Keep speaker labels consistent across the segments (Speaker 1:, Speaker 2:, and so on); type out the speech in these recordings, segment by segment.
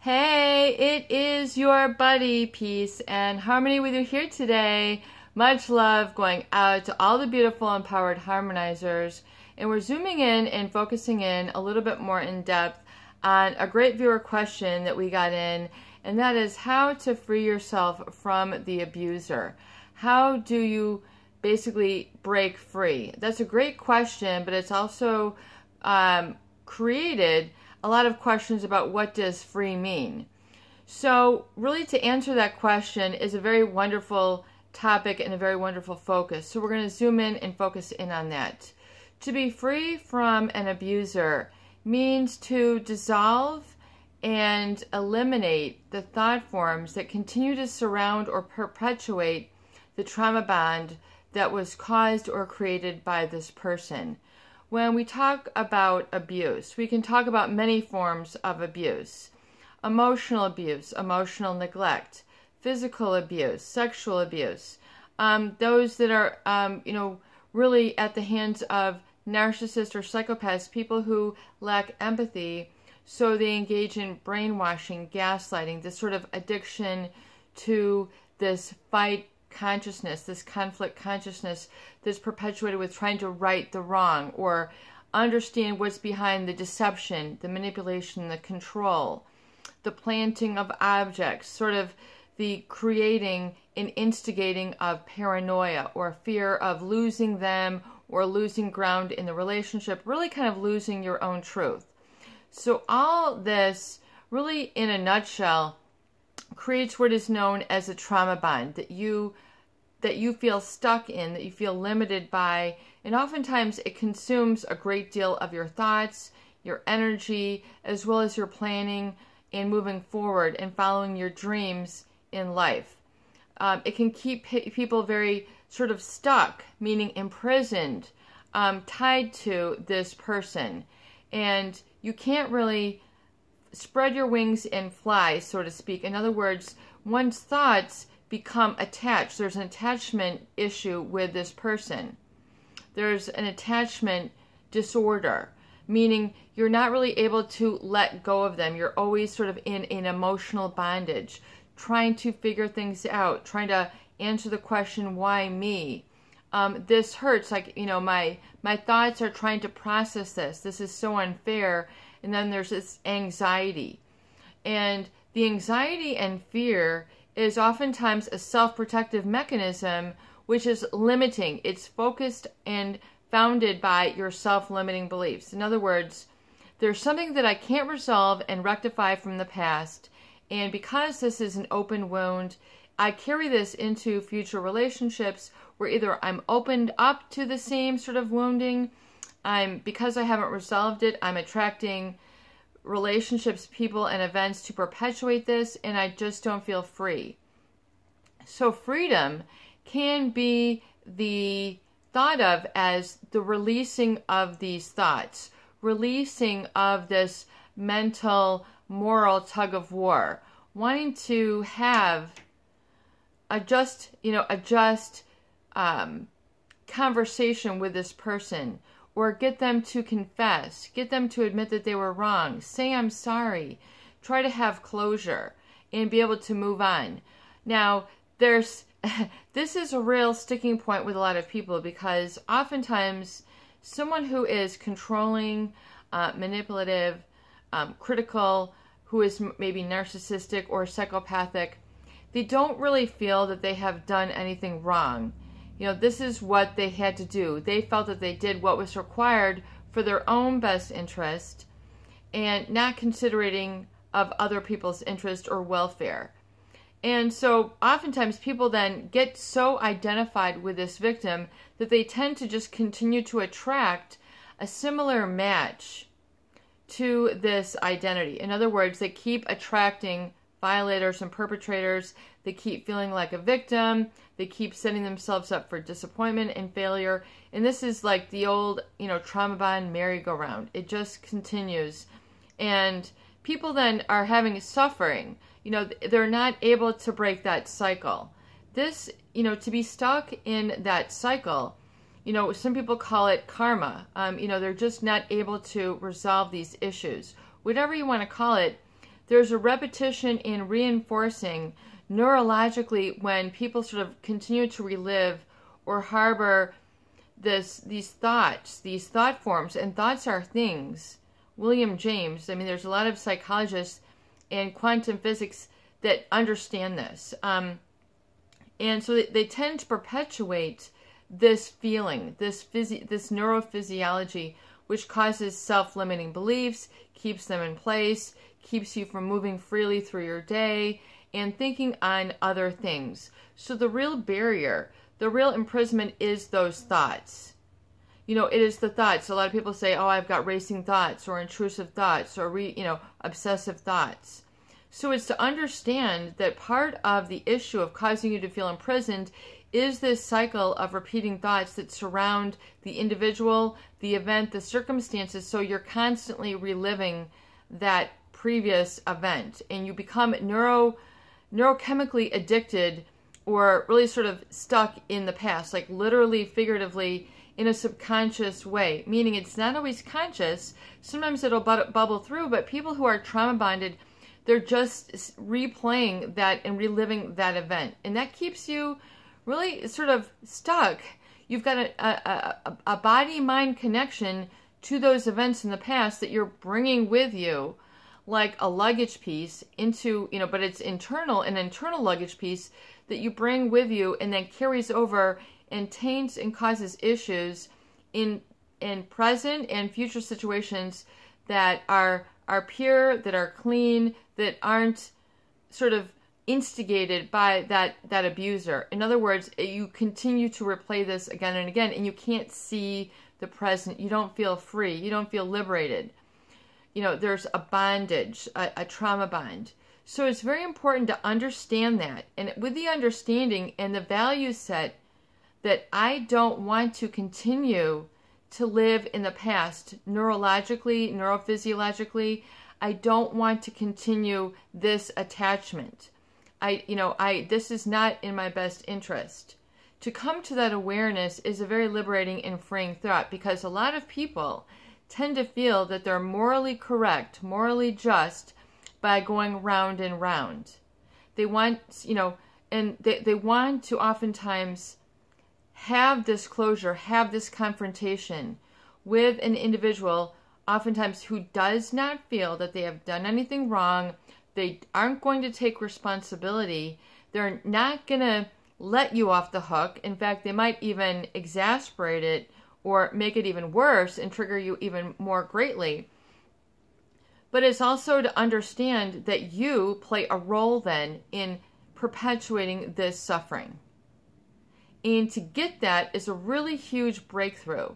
Speaker 1: Hey, it is your buddy, Peace and Harmony with you here today. Much love going out to all the beautiful empowered harmonizers. And we're zooming in and focusing in a little bit more in depth on a great viewer question that we got in, and that is how to free yourself from the abuser. How do you basically break free? That's a great question, but it's also created a lot of questions about what does free mean. So really, to answer that question is a very wonderful topic and a very wonderful focus. So we're going to zoom in and focus in on that. To be free from an abuser means to dissolve and eliminate the thought forms that continue to surround or perpetuate the trauma bond that was caused or created by this person. When we talk about abuse, we can talk about many forms of abuse. Emotional abuse, emotional neglect, physical abuse, sexual abuse. Those that are, really at the hands of narcissists or psychopaths, people who lack empathy, so they engage in brainwashing, gaslighting, this sort of addiction to this fight consciousness, this conflict consciousness that's perpetuated with trying to right the wrong or understand what's behind the deception, the manipulation, the control, the planting of objects, sort of the creating and instigating of paranoia or fear of losing them or losing ground in the relationship, really kind of losing your own truth. So all this, really in a nutshell, creates what is known as a trauma bond that you feel stuck in, that you feel limited by, and oftentimes it consumes a great deal of your thoughts, your energy, as well as your planning and moving forward and following your dreams in life. It can keep people very sort of stuck, meaning imprisoned, tied to this person, and you can't really spread your wings and fly, so to speak. In other words, one's thoughts become attached. There's an attachment issue with this person. There's an attachment disorder, meaning you're not really able to let go of them. You're always sort of in an emotional bondage, trying to figure things out, trying to answer the question, why me? This hurts, like, my thoughts are trying to process this. This is so unfair. And then there's this anxiety. And the anxiety and fear is oftentimes a self-protective mechanism, which is limiting. It's focused and founded by your self-limiting beliefs. In other words, there's something that I can't resolve and rectify from the past. And because this is an open wound, I carry this into future relationships where either I'm opened up to the same sort of wounding, because I haven't resolved it, I'm attracting relationships, people, and events to perpetuate this, and I just don't feel free. So freedom can be the thought of as the releasing of these thoughts, releasing of this mental, moral tug of war, wanting to have a just conversation with this person, or get them to confess, get them to admit that they were wrong, say I'm sorry, try to have closure, and be able to move on. Now, this is a real sticking point with a lot of people, because oftentimes someone who is controlling, manipulative, critical, who is maybe narcissistic or psychopathic, they don't really feel that they have done anything wrong. This is what they had to do. They felt that they did what was required for their own best interest and not considering of other people's interest or welfare. And so oftentimes people then get so identified with this victim that they tend to just continue to attract a similar match to this identity. In other words, they keep attracting violators and perpetrators. They keep feeling like a victim. They keep setting themselves up for disappointment and failure. And this is like the old, trauma bond merry-go-round. It just continues. And people then are having suffering. They're not able to break that cycle. This, to be stuck in that cycle, some people call it karma. They're just not able to resolve these issues. Whatever you want to call it, there's a repetition in reinforcing neurologically when people sort of continue to relive or harbor these thoughts, these thought forms, and thoughts are things. William James, I mean, there's a lot of psychologists and quantum physics that understand this. And so they tend to perpetuate this feeling, this neurophysiology, which causes self-limiting beliefs, keeps them in place, keeps you from moving freely through your day, and thinking on other things. So the real barrier, the real imprisonment is those thoughts. You know, it is the thoughts. A lot of people say, oh, I've got racing thoughts or intrusive thoughts or, obsessive thoughts. So it's to understand that part of the issue of causing you to feel imprisoned is this cycle of repeating thoughts that surround the individual, the event, the circumstances, so you're constantly reliving that previous event, and you become neurochemically addicted or really sort of stuck in the past, like literally, figuratively, in a subconscious way, meaning it's not always conscious. Sometimes it'll bubble through, but people who are trauma bonded, they're just replaying that and reliving that event. And that keeps you really sort of stuck. You've got a body-mind connection to those events in the past that you're bringing with you like a luggage piece into, but it's an internal luggage piece that you bring with you and then carries over and taints and causes issues in present and future situations that are pure, that are clean, that aren't sort of instigated by that abuser. In other words, you continue to replay this again and again, and you can't see the present. You don't feel free. You don't feel liberated. There's a bondage, a trauma bond. So it's very important to understand that. And with the understanding and the value set that I don't want to continue to live in the past, neurologically, neurophysiologically, I don't want to continue this attachment. This is not in my best interest. To come to that awareness is a very liberating and freeing thought, because a lot of people tend to feel that they're morally correct, morally just by going round and round. They want, and they want to oftentimes have this closure, have this confrontation with an individual, oftentimes who does not feel that they have done anything wrong. They aren't going to take responsibility. They're not going to let you off the hook. In fact, they might even exasperate it or make it even worse and trigger you even more greatly. But it's also to understand that you play a role then in perpetuating this suffering. And to get that is a really huge breakthrough.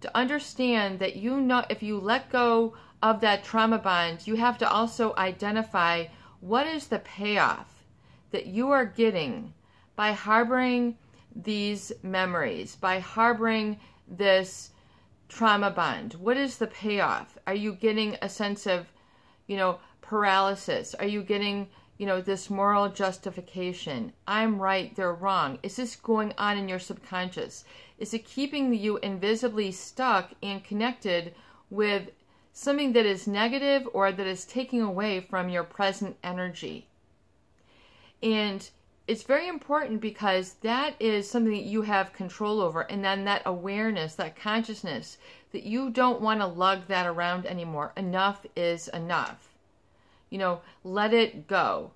Speaker 1: To understand that if you let go of that trauma bond, you have to also identify what is the payoff that you are getting by harboring these memories, by harboring this trauma bond. What is the payoff? Are you getting a sense of, paralysis? Are you getting, this moral justification? I'm right, they're wrong. Is this going on in your subconscious? Is it keeping you invisibly stuck and connected with something that is negative or that is taking away from your present energy? And it's very important, because that is something that you have control over. And then that awareness, that consciousness, that you don't want to lug that around anymore. Enough is enough. Let it go.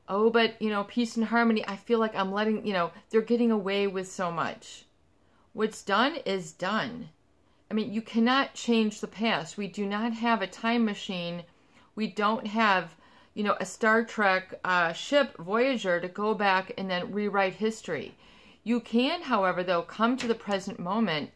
Speaker 1: Oh, but, peace and harmony, I feel like I'm letting, they're getting away with so much. What's done is done. I mean, you cannot change the past. We do not have a time machine. We don't have, a Star Trek ship, Voyager, to go back and then rewrite history. You can, however, though, come to the present moment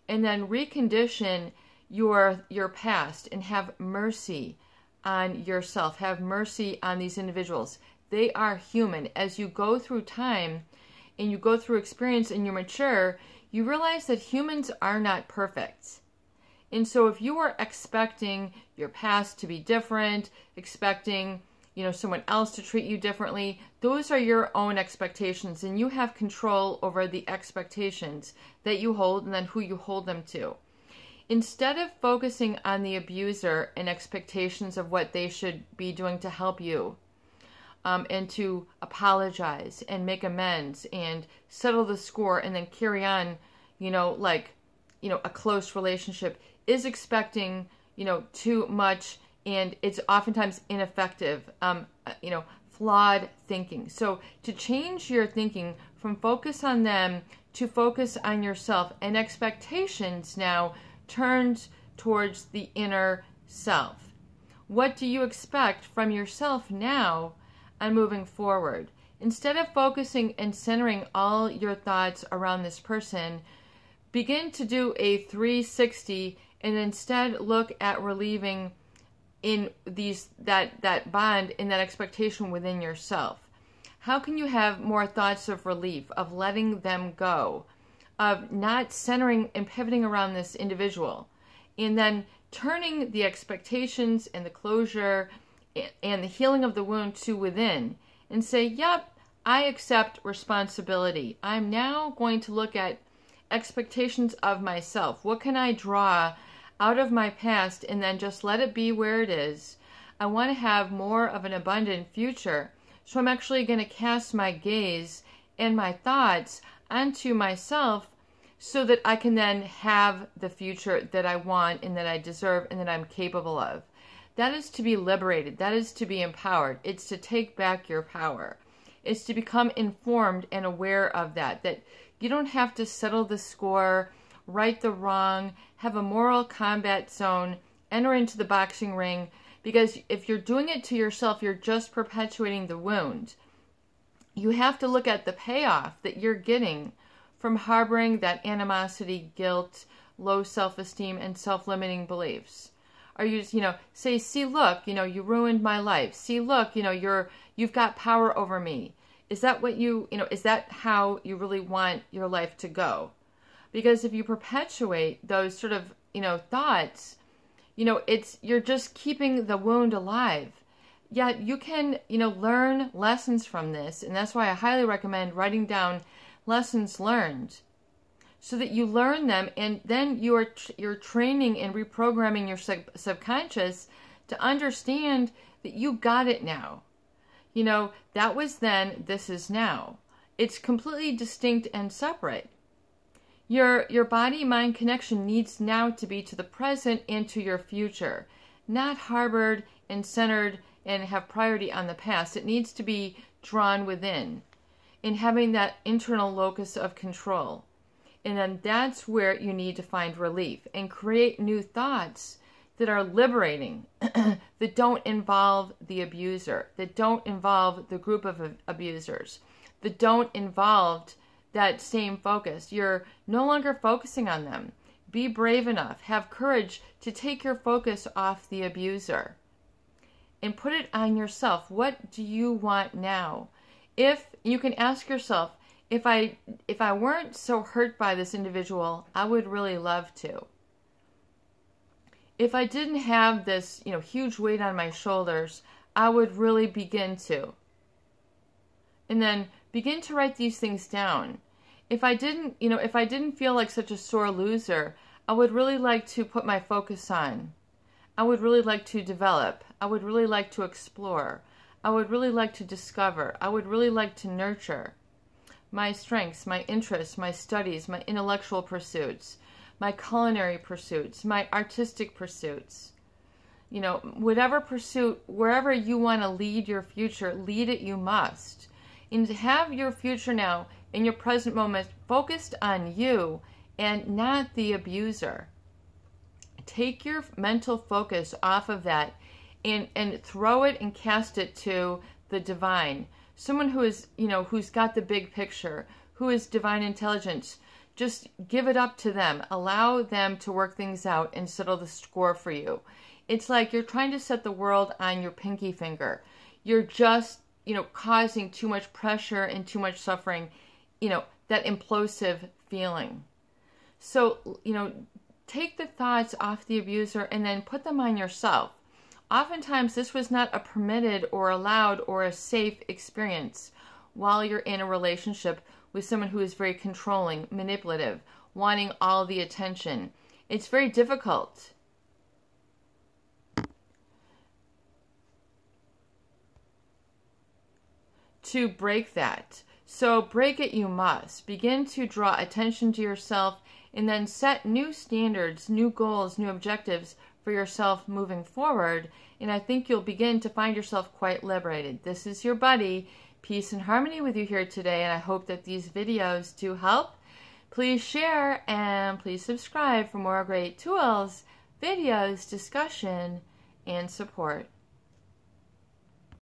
Speaker 1: and then recondition your past and have mercy on yourself. Have mercy on these individuals. They are human. As you go through time and you go through experience and you mature, you realize that humans are not perfect. And so if you are expecting your past to be different, expecting, someone else to treat you differently, those are your own expectations, and you have control over the expectations that you hold and then who you hold them to. Instead of focusing on the abuser and expectations of what they should be doing to help you, and to apologize and make amends and settle the score and then carry on, a close relationship, is expecting, too much, and it's oftentimes ineffective, flawed thinking. So to change your thinking from focus on them to focus on yourself, and expectations now turns towards the inner self. What do you expect from yourself now and moving forward? Instead of focusing and centering all your thoughts around this person, begin to do a 360 and instead look at relieving in that bond, in that expectation within yourself. How can you have more thoughts of relief, of letting them go, of not centering and pivoting around this individual, and then turning the expectations and the closure and the healing of the wound to within and say, yep, I accept responsibility. I'm now going to look at expectations of myself. What can I draw out of my past and then just let it be where it is? I want to have more of an abundant future. So I'm actually going to cast my gaze and my thoughts onto myself so that I can then have the future that I want and that I deserve and that I'm capable of. That is to be liberated. That is to be empowered. It's to take back your power. It's to become informed and aware of that you don't have to settle the score, right the wrong, have a moral combat zone, enter into the boxing ring, because if you're doing it to yourself, you're just perpetuating the wound. You have to look at the payoff that you're getting from harboring that animosity, guilt, low self-esteem, and self-limiting beliefs. Or you say, see, look, you ruined my life. See, look, you've got power over me. Is that what is that how you really want your life to go? Because if you perpetuate those sort of, thoughts, you're just keeping the wound alive. Yet you can, learn lessons from this. And that's why I highly recommend writing down lessons learned so that you learn them, and then you're training and reprogramming your subconscious to understand that you got it now. That was then, this is now. It's completely distinct and separate. Your body-mind connection needs now to be to the present and to your future, not harbored and centered and have priority on the past. It needs to be drawn within and having that internal locus of control. And then that's where you need to find relief and create new thoughts that are liberating, that don't involve the abuser, that don't involve the group of abusers, that don't involve that same focus. You're no longer focusing on them. Be brave enough, have courage to take your focus off the abuser and put it on yourself. What do you want now? If you can ask yourself, if I weren't so hurt by this individual, I would really love to. If I didn't have this, huge weight on my shoulders, I would really begin to. And then begin to write these things down. If I didn't feel like such a sore loser, I would really like to put my focus on. I would really like to develop. I would really like to explore. I would really like to discover. I would really like to nurture my strengths, my interests, my studies, my intellectual pursuits, my culinary pursuits, my artistic pursuits. Whatever pursuit, wherever you want to lead your future, lead it you must. And to have your future now, in your present moment, focused on you and not the abuser. Take your mental focus off of that and throw it and cast it to the divine. Someone who is, who's got the big picture, who is divine intelligence. Just give it up to them. Allow them to work things out and settle the score for you. It's like you're trying to set the world on your pinky finger. You're just, causing too much pressure and too much suffering, that implosive feeling. So, take the thoughts off the abuser and then put them on yourself. Oftentimes, this was not a permitted or allowed or a safe experience while you're in a relationship with someone who is very controlling, manipulative, wanting all the attention, It's very difficult. To break that. So break it you must. Begin to draw attention to yourself and then set new standards, new goals, new objectives for yourself moving forward. And I think you'll begin to find yourself quite liberated. This is your buddy, Peace and Harmony, with you here today, and I hope that these videos do help. Please share and please subscribe for more great tools, videos, discussion, and support.